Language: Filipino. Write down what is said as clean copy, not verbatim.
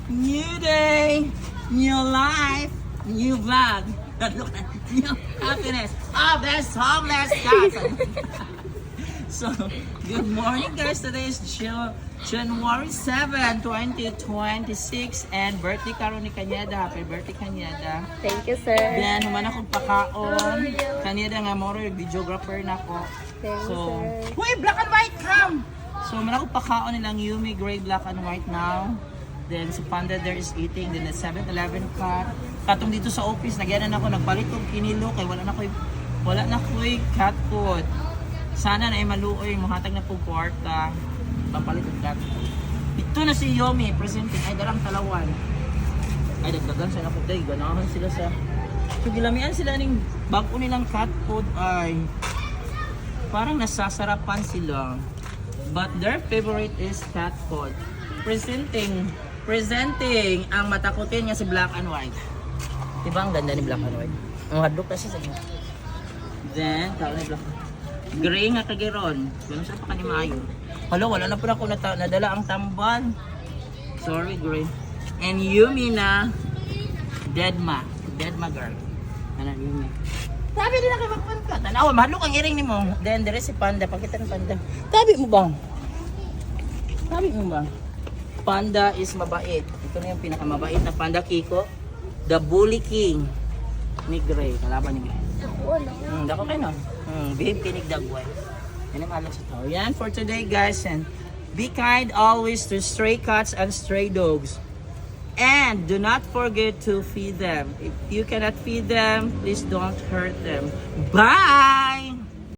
New day, new life, new vlog. Look at new happiness of this homeless guy. So, good morning guys. Today is January 7, 2026 and birthday karon ni Kanyada. Happy birthday Kanyada. Thank you, sir. Then, human akong pakaon. Kanyada nga moro yung videographer na ko. Thank you, So, sir. uy, black and white come! So, human akong pakaon nilang Yumi Gray Black and White now. Then, si Panda there is eating. Then, the 7-Eleven cat. Katong dito sa office, nagyanan ako, nagpalit kong kinilo kay wala na ko'y cat food. Sana na ay maluoy, muhatag na po kwarta. Papalit ang cat food. Ito na si Yomi, presenting. Ay, darang talawan. Ay, dagdagan sa nakuday. Ganahan sila sa... So, gilamian sila ng bago nilang cat food ay... Parang nasasarapan sila. But their favorite is cat food. Presenting ang matakutin niya si Black and White. Diba ang ganda ni Black and White? Ang hadlok kasi sa inyo. Then, tao ni Black. Gray nga kagiron. Ganun siya pa kanima ayo. Hala, wala na po ako nadala ang tambal. Sorry, Gray. And Yumi na Deadma girl. Ano, Yumi. Sabi din na kayo magpanta. Tanawa, mahadlok ang iring ni mo. Then, there is si Panda. Pakita ng Panda. Sabi mo ba? Panda is mabait. Ito na yung pinakamabait na panda, Kiko. The Bully King ni Gray. Kalaban ni Gray. Dako kayo no? Behave kinig dagway. Yan ang alam sa tao. Yan for today guys. And be kind always to stray cats and stray dogs. And do not forget to feed them. If you cannot feed them, please don't hurt them. Bye!